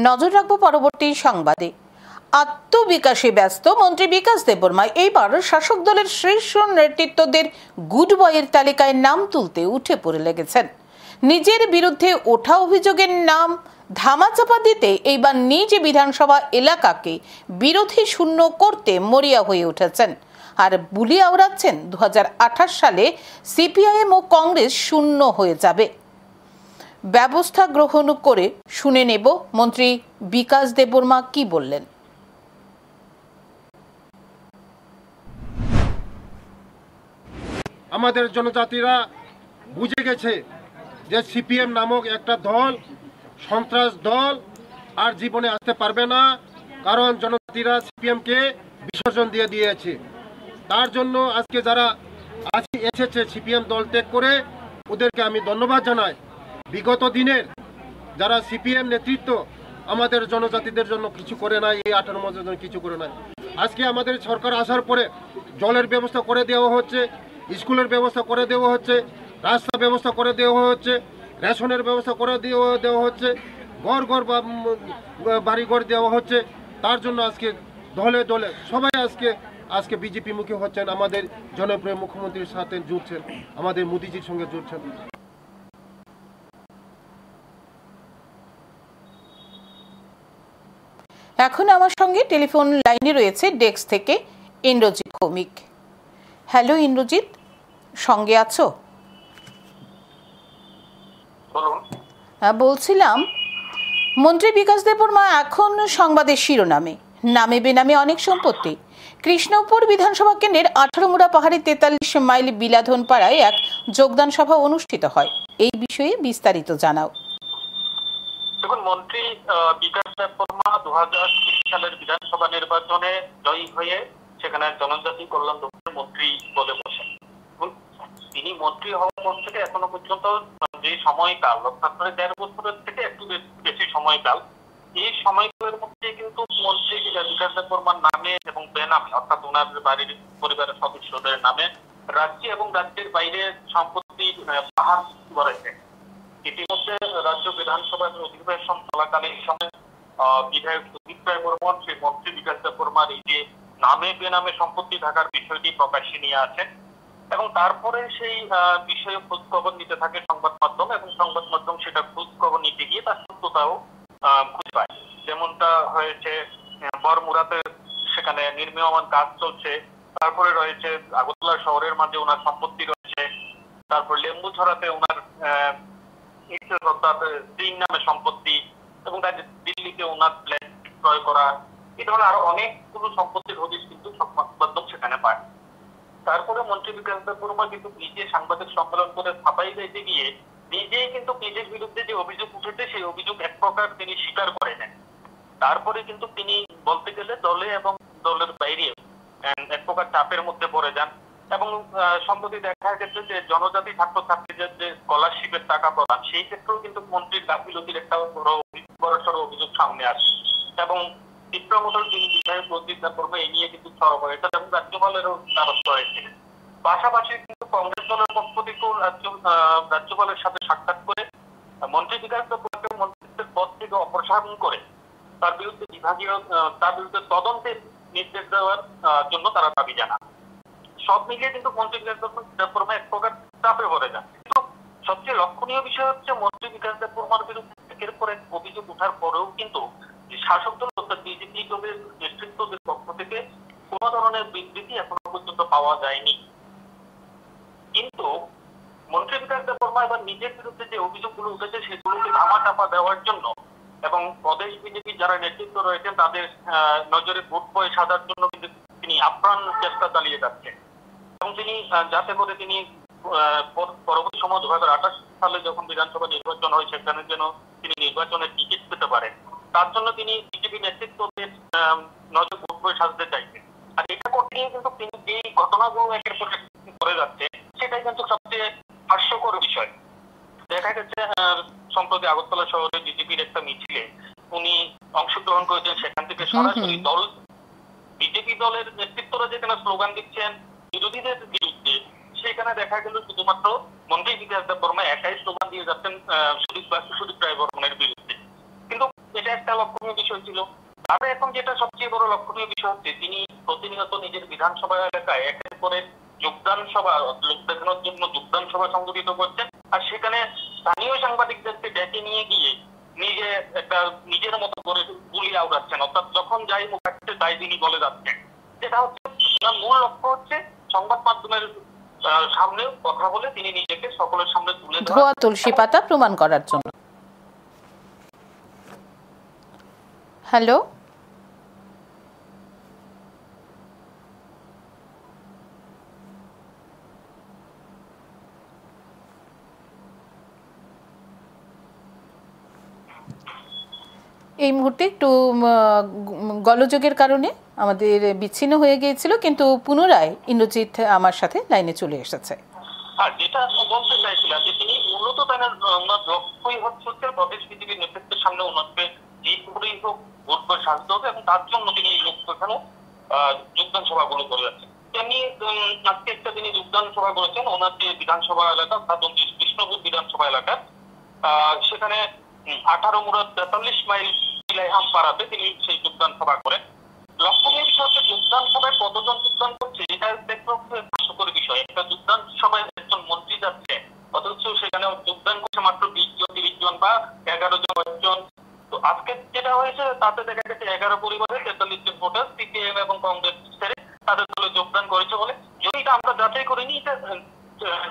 নজর রাখবো পরবর্তী সংবাদে। আত্মবিকাশে ব্যস্ত মন্ত্রী বিকাশ দেববর্মা এইবার শাসক দলের শীর্ষ নেতৃত্বদের গুড বয়ের তালিকায় নাম তুলতে উঠে পড়ে লেগেছেন। নিজের বিরুদ্ধে ওঠা অভিযোগের নাম ধামাচাপা দিতে এইবার নিজ বিধানসভা এলাকাকে বিরোধী শূন্য করতে মরিয়া হয়ে উঠেছেন আর বুলি আওড়াচ্ছেন 2028 সালে সিপিআইএম ও কংগ্রেস শূন্য হয়ে যাবে। ব্যবস্থা গ্রহণ করে শুনে নেব মন্ত্রী বিকাশ দেববর্মা কি বললেন। আমাদের জনজাতিরা বুঝে গেছে যে সিপিএম নামক একটা দল সন্ত্রাস দল আর জীবনে আসতে পারবে না, কারণ জনজাতিরা সিপিএমকে বিসর্জন দিয়ে দিয়েছে। তার জন্য আজকে যারা এসেছে সিপিএম দল ত্যাগ করে, ওদেরকে আমি ধন্যবাদ জানাই। বিগত দিনের যারা সিপিএম নেতৃত্ব আমাদের জনজাতিদের জন্য কিছু করে নাই, এই 18 মাসের জন্য কিছু করে নাই। আজকে আমাদের সরকার আসার পরে জলের ব্যবস্থা করে দেওয়া হচ্ছে, স্কুলের ব্যবস্থা করে দেওয়া হচ্ছে, রাস্তা ব্যবস্থা করে দেওয়া হচ্ছে, রেশনের ব্যবস্থা করে দেওয়া হচ্ছে, ঘর ঘর বাড়ি ঘর দেওয়া হচ্ছে। তার জন্য আজকে দলে দলে সবাই আজকে বিজেপি মুখী হচ্ছেন, আমাদের জনপ্রিয় মুখ্যমন্ত্রীর সাথে জুড়ছেন, আমাদের মোদিজির সঙ্গে জুড়ছেন। এখন আমার সঙ্গে টেলিফোন লাইনে রয়েছে ডেস্ক থেকে ইন্দ্রজিৎ ভৌমিক। হ্যালো ইন্দ্রজিৎ, সঙ্গে আছো? বলছিলাম মন্ত্রী বিকাশ দেববর্মা এখন সংবাদের শিরোনামে নামে বেনামে অনেক সম্পত্তি। কৃষ্ণপুর বিধানসভা কেন্দ্রের 18 মুড়া পাহাড়ি 43 মাইল বিলাধন পাড়ায় এক যোগদান সভা অনুষ্ঠিত হয়। এই বিষয়ে বিস্তারিত জানাও। দেখুন, মন্ত্রী বিকাশ দেববর্মা 2020 সালের বিধানসভা নির্বাচনে জয়ী হয়ে সেখানে জনজাতি কল্যাণ দপ্তরের মন্ত্রী পদে বসেন। তিনি মন্ত্রী হওয়ার পর থেকে এখনো পর্যন্ত যে সময়কাল, অর্থাৎ 1.5 বছরের থেকে একটু বেশি সময়কাল, এই সময়কালের মধ্যে কিন্তু মন্ত্রী বিকাশ দেববর্মার নামে এবং বেনামে, অর্থাৎ ওনার বাড়ির পরিবারের সদস্যদের নামে রাজ্য এবং রাজ্যের বাইরে সম্পত্তি পাহাড় করেছে। ইতিমধ্যে রাজ্য বিধানসভার অধিবেশন চলাকালীন সময় বিধায়ক সুদীপ রায় বর্মন সেই মন্ত্রী বিকাশ দেববর্মার এই যে নামে বেনামে সম্পত্তি থাকার বিষয়টি প্রকাশ্যে নিয়ে আসেন এবং তারপরে সেই বিষয়ে খোঁজ খবর নিতে থাকে সংবাদ মাধ্যম, এবং সংবাদ মাধ্যম সেটা খোঁজ খবর নিতে গিয়ে তার সত্যতাও খুঁজে পায়। যেমনটা হয়েছে বরমুড়াতে, সেখানে নির্মীয়মান কাজ চলছে। তারপরে রয়েছে আগরতলা শহরের মাঝে ওনার সম্পত্তি রয়েছে। তারপর লেম্বুছড়াতে ওনার স্ত্রীর নামে সম্পত্তি, এবং দিল্লিতে ওনার ফ্ল্যাট ক্রয় করা, এই ধরনের আরো অনেকগুলো সম্পত্তির হদিশ কিন্তু সংবাদ মাধ্যম সেখানে পায়। তারপরে মন্ত্রী বিকাশ দেববর্মা কিন্তু নিজে সাংবাদিক সম্মেলন করে ছাপাই দিতে গিয়ে নিজেই কিন্তু নিজের বিরুদ্ধে যে অভিযোগ উঠেছে সেই অভিযোগ এক প্রকার তিনি স্বীকার করে নেন। তারপরে কিন্তু তিনি বলতে গেলে দলে এবং দলের বাইরে এক প্রকার চাপের মধ্যে পড়ে যান, এবং সম্প্রতি দেখা গেছে যে জনজাতি ছাত্রছাত্রীদের যে স্কলারশিপের টাকা প্রদান, সেই ক্ষেত্রেও কিন্তু মন্ত্রীর গাফিলতির একটা বড়সড় অভিযোগ সামনে আসে, এবং চিত্রমোটর তিনি বিধায়ক রঞ্জিত দেববর্মা এই নিয়ে কিন্তু সরব হয়েছেন এবং রাজ্যপালেরও দ্বারস্থ হয়েছিলেন। পাশাপাশি কিন্তু কংগ্রেস দলের পক্ষ থেকেও রাজ্যপালের সাথে সাক্ষাৎ করে মন্ত্রী বিকাশ দেববর্মাকে মন্ত্রিত্বের পদ থেকে অপসারণ করে তার বিরুদ্ধে তদন্তের নির্দেশ দেওয়ার জন্য তারা দাবি জানান। সব মিলিয়ে কিন্তু মন্ত্রী বিকাশ দেববর্মা এক প্রকার চাপে পড়ে যান। কিন্তু সবচেয়ে লক্ষণীয় বিষয় হচ্ছে মন্ত্রী বিকাশ দেববর্মার বিরুদ্ধে একের পর এক অভিযোগ ওঠার পরেও কিন্তু শাসক দল অর্থাৎ বিজেপি দলের নেতৃত্বদের পক্ষ থেকে কোন ধরনের বিবৃতি এখনো পর্যন্ত পাওয়া যায়নি। কিন্তু মন্ত্রী বিকাশ দেববর্মা এবার নিজের বিরুদ্ধে যে অভিযোগগুলো উঠেছে সেগুলোকে ধামাচাপা দেওয়ার জন্য এবং প্রদেশ বিজেপি যারা নেতৃত্ব রয়েছেন তাদের নজরে ভোট বয়ে সাজার জন্য কিন্তু তিনি আপ্রাণ চেষ্টা চালিয়ে যাচ্ছেন, এবং তিনি যাতে করে তিনি পরবর্তী সময় 2028 সালে যখন বিধানসভা নির্বাচন হয় সেখানে যেন তিনি নির্বাচনের টিকিট পেতে পারেন, তার জন্য তিনি বিজেপি নেতৃত্বদের নজর ভোট বয়ে সাজতে চাইছেন। আর এটা করতে গিয়ে কিন্তু তিনি যে ঘটনাগুলো একের পর এক করে যাচ্ছে সেটাই কিন্তু সবচেয়ে হাস্যকর বিষয়। দেখা গেছে সম্প্রতি আগরতলা শহরে বিজেপির একটা মিছিলে উনি অংশগ্রহণ করেছেন, সেখান থেকে সরাসরি বিজেপি দলের নেতৃত্বরা যেখানে স্লোগান দিচ্ছেন বিরোধীদের বিরুদ্ধে, সেখানে দেখা গেল শুধুমাত্র মন্ত্রী বিকাশ দেববর্মা একাই স্লোগান দিয়ে যাচ্ছেন সুদীপ রায় বর্মনের বিরুদ্ধে। কিন্তু এটা একটা লক্ষণীয় বিষয় ছিল। আর এখন যেটা সবচেয়ে বড় লক্ষণীয় বিষয় হচ্ছে, তিনি প্রতিনিয়ত নিজের বিধানসভা এলাকায় একের পরে যোগদান সভা, লোক দেখানোর জন্য যোগদান সভা সংগঠিত করছেন। আর সেখানে স্থানীয় সাংবাদিকদেরকে ডেকে নিয়ে গিয়ে নিজে একটা নিজের মতো করে বুলি আওড়াচ্ছেন, অর্থাৎ যখন যাই মুখ আসছে তাই তিনি বলে যাচ্ছেন। যেটা হচ্ছে মূল লক্ষ্য হচ্ছে সংবাদ মাধ্যমের সামনে কথা বলে তিনি নিজেকে সকলের সামনে তুলে ধোয়া তুলসী পাতা প্রমাণ করার জন্য। হ্যালো, এই মুহূর্তে একটু গোলযোগের কারণে আমাদের বিচ্ছিন্ন হয়ে গিয়েছিল, কিন্তু পুনরায় ইন্দ্রজিৎ আমার সাথে লাইনে চলে এসেছে। যেটা বলতে চাইছিলাম যে তিনি মূলত লক্ষ্যই হচ্ছে প্রদেশ বিজেপির নেতৃত্বের সামনে ওনাকে যে করেই হোক ভোট করে সাজতে হবে, এবং তার জন্য তিনি এখানে যোগদান সভাগুলো করে যাচ্ছেন। তেমনি আজকে একটা তিনি যোগদান সভা করেছেন ওনার যে বিধানসভা এলাকা, অর্থাৎ কৃষ্ণপুর বিধানসভা এলাকার, সেখানে 18 মুরাদ 43 মাইল ইলাইহাম পাড়াতে তিনি সেই যোগদান সভা করেন। লক্ষণীয় বিষয় হচ্ছে যোগদান সভায় কতজন যোগদান করছে এটা দেখতে হাস্যকর বিষয়। একটা যোগদান সভায় একজন মন্ত্রী যাচ্ছে, অথচ সেখানে যোগদান করছে মাত্র 20 জন 30 জন বা 11 জন। তো আজকে যেটা হয়েছে তাতে দেখা গেছে 11 পরিবারের 43 জন ভোটার সিপিএম এবং কংগ্রেস ছেড়ে তাদের দলে যোগদান করেছে বলে, যদি এটা আমরা যাচাই করিনি,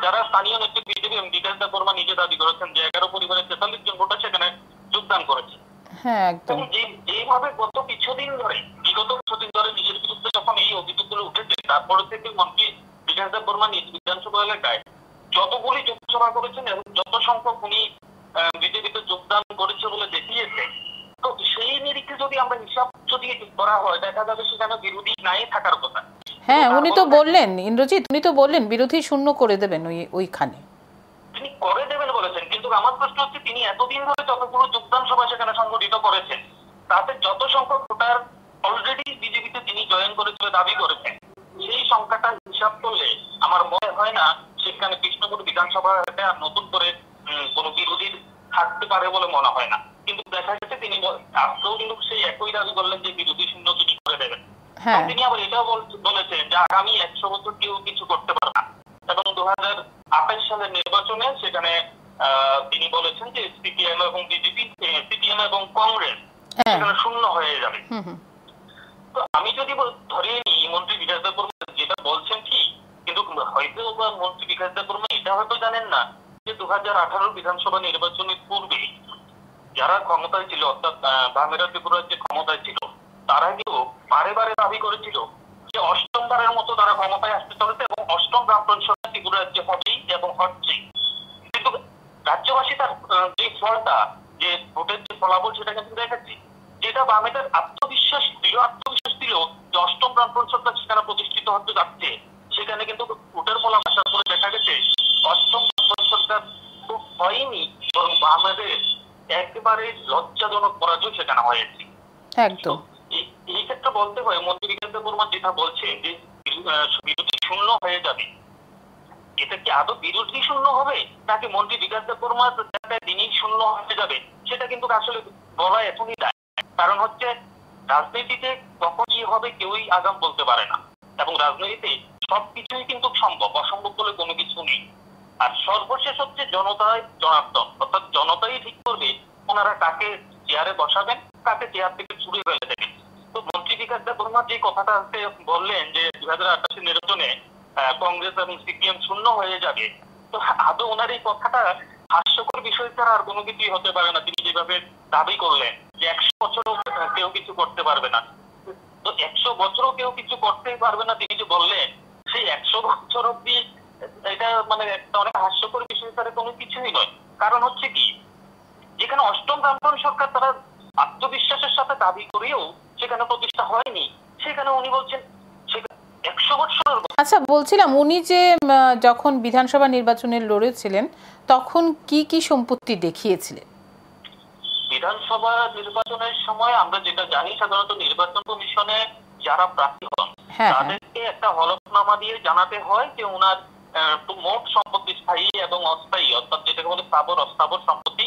যারা স্থানীয় নেতৃত্ব বিজেপি এবং বিকাশ দেববর্মা নিজে দাবি করেছেন যে 11 পরিবারের 43 জন ভোটার সেখানে যোগদান করেছে। হ্যাঁ, একদম। যেভাবে গত বিগত কিছুদিন ধরে নিজের বিরুদ্ধে যখন এই অভিযোগগুলো উঠেছে, তারপরে থেকে মন্ত্রী বিকাশ দেববর্মা নিজ বিধানসভা এলাকায় যতগুলি যোগসভা করেছেন এবং যত সংখ্যক উনি বিজেপিতে যোগদান করেছে বলে দেখিয়েছে, তো সেই নিরিখে যদি আমরা হিসাব যদি করা হয় দেখা যাবে সেখানে বিরোধী নাই থাকার কথা। হ্যাঁ, উনি তো বললেন, ইন্দ্রজিৎ উনি তো বললেন বিরোধী শূন্য করে দেবেন ওইখানে। তিনি করে দেবেন বলেছেন, কিন্তু আমার প্রশ্ন হচ্ছে তিনি এতদিন ধরে যতগুলো যোগদান সভা সেখানে সংগঠিত করেছেন, তাতে যত সংখ্যক ভোটার অলরেডি বিজেপিতে তিনি জয়েন করেছিল দাবি করেছেন, সেই সংখ্যাটা হিসাব করলে আমার মনে হয় না সেখানে কৃষ্ণপুর বিধানসভা নতুন করে কোন বিরোধী থাকতে পারে বলে মনে হয় না। কিন্তু দেখা গেছে তিনি আজকেও কিন্তু সেই একই দাবি করলেন যে বিরোধী শূন্য তিনি করে দেবেন। তিনি আবার এটাও বলেছেন যে আগামী 100 বছর কেউ কিছু করতে পারে না, এবং 2028 সালের নির্বাচনে সেখানে তিনি বলেছেন যে সিপিএম এবং বিজেপি, সিপিএম এবং কংগ্রেস সেখানে শূন্য হয়ে যাবে। তো আমি যদি ধরে নিই মন্ত্রী বিকাশ দেববর্মা যেটা বলছেন ঠিক, কিন্তু হয়তো মন্ত্রী বিকাশ দেববর্মা এটা হয়তো জানেন না যে 2018 বিধানসভা নির্বাচনের পূর্বে যারা ক্ষমতায় ছিল, অর্থাৎ বামেরা ত্রিপুরার যে ক্ষমতায় ছিল, তারা কিন্তু বারে বারে দাবি করেছিল যে 8ম বারের মতো তারা ক্ষমতায় আসতে চলেছে এবং 8ম গ্রাম সভা ত্রিপুরা রাজ্যে হবেই এবং হচ্ছে। কিন্তু রাজ্যবাসী তার যে ফলটা, যে ভোটের যে ফলাফল সেটা কিন্তু দেখেছি, যেটা বামেদের দৃঢ় আত্মবিশ্বাস দিল যে 8ম গ্রাম সরকার সেখানে প্রতিষ্ঠিত হতে যাচ্ছে, সেখানে কিন্তু ভোটের ফলাফল আসার পরে দেখা গেছে 8ম গ্রাম সরকার খুব হয়নি, বরং বামেদের একেবারে লজ্জাজনক পরাজয় সেখানে হয়েছে। একদম। এই ক্ষেত্রে বলতে হয় মন্ত্রী বিকাশ দেববর্মা যেটা বলছেন যে বিরোধী শূন্য হয়ে যাবে, এটা কি আদৌ বিরোধী শূন্য হবে নাকি মন্ত্রী বিকাশ দেববর্মা তিনি শূন্য হয়ে যাবে, সেটা কিন্তু আসলে বলা এখনই যায়। কারণ হচ্ছে রাজনীতিতে কখন কি হবে কেউই আগাম বলতে পারে না, এবং রাজনীতিতে সবকিছুই কিন্তু সম্ভব, অসম্ভব বলে কোনো কিছু নেই। আর সর্বশেষ হচ্ছে জনতাই জনার্দন, অর্থাৎ জনতাই ঠিক করবে ওনারা কাকে চেয়ারে বসাবেন, কাকে চেয়ার থেকে ছুড়ে ফেলে দেবেন। তো মন্ত্রী বিকাশ দেববর্মা যে কথাটা বললেন যে 2028 নির্বাচনে কংগ্রেস এবং সিপিএম শূন্য হয়ে যাবে, তো আদৌ ওনার এই কথাটা হাস্যকর বিষয় ছাড়া আর কোনো কিছুই হতে পারে না। তিনি যেভাবে দাবি করলেন যে 100 বছরও কেউ কিছু করতে পারবে না, তো 100 বছরও কেউ কিছু করতেই পারবে না তিনি যে বললেন, সেই 100 বছর অব্দি এটা মানে একটা অনেক হাস্যকর বিষয় ছাড়া কোনো কিছুই নয়। কারণ হচ্ছে কি, যেখানে 8ম গ্রাম সরকার তারা আত্মবিশ্বাসের সাথে দাবি করেও সেখানে প্রতিষ্ঠা হয়নি, সেখানে উনি বলছেন 100 বছর। আচ্ছা, বলছিলাম উনি যে যখন বিধানসভা নির্বাচনে লড়েছিলেন তখন কি কি সম্পত্তি দেখিয়েছিলেন? বিধানসভা নির্বাচনের সময় আমরা যেটা জানি, সাধারণত নির্বাচন কমিশনে যারা প্রার্থী হন তাদেরকে একটা হলফনামা দিয়ে জানাতে হয় যে ওনার মোট সম্পত্তি স্থায়ী এবং অস্থায়ী, অর্থাৎ যেটাকে বলে স্থাবর অস্থাবর সম্পত্তি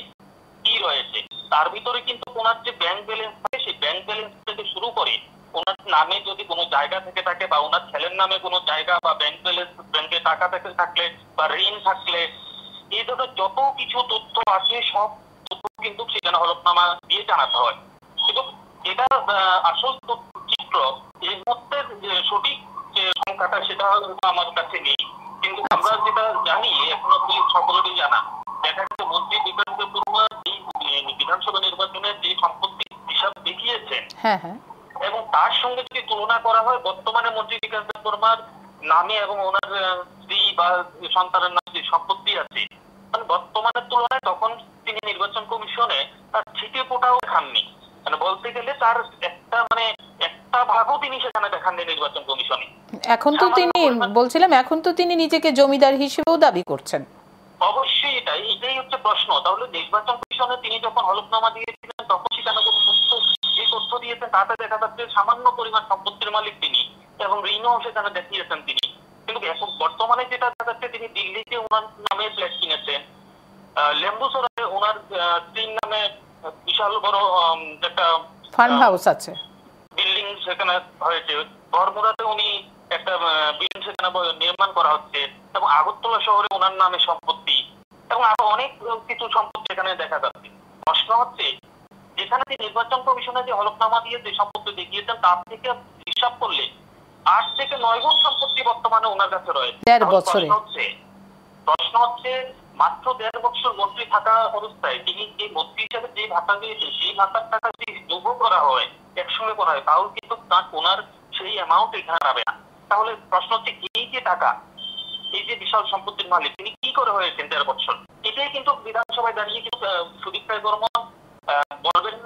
কি রয়েছে। তার ভিতরে কিন্তু ওনার যে ব্যাংক ব্যালেন্স থাকে সেই ব্যাংক ব্যালেন্স থেকে শুরু করে ওনার নামে যদি কোনো জায়গা থেকে থাকে বা ওনার ছেলের নামে কোনো জায়গা বা ব্যাংক ব্যালেন্স, ব্যাংকে টাকা থেকে থাকলে বা ঋণ থাকলে, এই ধরনের যত কিছু তথ্য আছে সব তথ্য কিন্তু সেখানে হলফনামা দিয়ে জানাতে হয়। কিন্তু এটা আসল চিত্র এই মুহূর্তে সঠিক যে সংখ্যাটা সেটা আমার কাছে নেই, কিন্তু আমরা যেটা জানি এখনো পুলিশ সকলেরই জানা, দেখা যাচ্ছে মন্ত্রী বিকাশ দেববর্মা এই বিধানসভা নির্বাচনে যে সম্পত্তি হিসাব দেখিয়েছেন এবং তার সঙ্গে যদি তুলনা করা হয় বর্তমানে মন্ত্রী বিকাশ দেববর্মার নামে এবং ওনার স্ত্রী বা সন্তানের নামে যে সম্পত্তি আছে, মানে বর্তমানের তুলনায় তখন তিনি নির্বাচন কমিশনে তার ছিটে ফোটাও খাননি, মানে বলতে গেলে তার একটা ভাগও তিনি সেখানে দেখাননি নির্বাচন কমিশনে। এখন তো তিনি বলছিলাম এখন তো তিনি নিজেকে জমিদার হিসেবেও দাবি করছেন। অবশ্যই এটাই হচ্ছে প্রশ্ন। তাহলে নির্বাচন কমিশনে তিনি যখন হলফনামা দিয়েছিলেন তখন সেখানে কোনো যে তথ্য দিয়েছেন তাতে দেখা যাচ্ছে সামান্য পরিমাণ সম্পত্তির মালিক তিনি এবং ঋণও সেখানে দেখিয়েছেন তিনি, কিন্তু এখন বর্তমানে যেটা দেখা যাচ্ছে তিনি দিল্লিতে ওনার নামে ফ্ল্যাট কিনেছেন, লেম্বুসরায় ওনার স্ত্রীর নামে বিশাল বড় একটা ফার্ম হাউস আছে, বিল্ডিং সেখানে হয়েছে, বরমুদাতে উনি একটা বিল্ডিং সেখানে নির্মাণ করা হচ্ছে এবং আগরতলা শহরে ওনার নামে সম্পত্তি এবং আরো অনেক কিছু সম্পত্তি এখানে দেখা যাচ্ছে। প্রশ্ন হচ্ছে যেখানে যে নির্বাচন কমিশনে যে হলফনামা দিয়ে যে সম্পত্তি দেখিয়েছেন তার থেকে হিসাব করলে 8 থেকে 9 গুণ সম্পত্তি বর্তমানে ওনার কাছে রয়েছে। প্রশ্ন হচ্ছে মাত্র 1.5 বছর মন্ত্রী থাকা অবস্থায় তিনি যে মন্ত্রী হিসাবে যে ভাতা দিয়েছেন সেই ভাতার টাকা যদি যোগ করা হয় একসঙ্গে করা হয় তাহলে কিন্তু ওনার সেই অ্যামাউন্ট এখানে হবে না। তাহলে প্রশ্ন হচ্ছে এই যে টাকা, এই যে বিশাল সম্পত্তির মালিক তিনি কি করে হয়েছেন 1.5 বছর, এটাই কিন্তু বিধানসভায় দাঁড়িয়ে কিন্তু সুদীপ রায় বর্মন বলবেন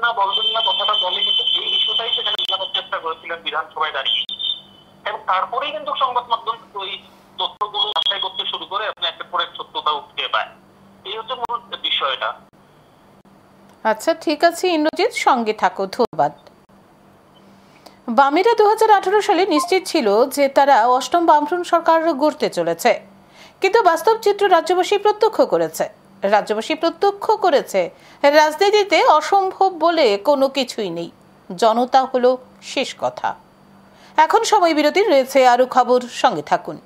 না কথাটা বলে কিন্তু এই বিষয়টাই সেখানে বোঝানোর চেষ্টা করেছিলেন বিধানসভায় দাঁড়িয়ে, এবং তারপরেই কিন্তু সংবাদ মাধ্যম ওই তথ্যগুলো যাচাই করতে শুরু করে আপনি একটা পরে সত্যতা উঠতে পায়। এই হচ্ছে মূল বিষয়টা। আচ্ছা ঠিক আছে ইন্দ্রজিৎ, সঙ্গে থাকো, ধন্যবাদ। বামেরা 2018 সালে নিশ্চিত ছিল যে তারা অষ্টম বামফ্রন্ট সরকার গড়তে চলেছে, কিন্তু বাস্তব চিত্র রাজ্যবাসী প্রত্যক্ষ করেছে রাজনীতিতে অসম্ভব বলে কোনো কিছুই নেই, জনতা হলো শেষ কথা। এখন সময় বিরতি রয়েছে, আরো খবর সঙ্গে থাকুন।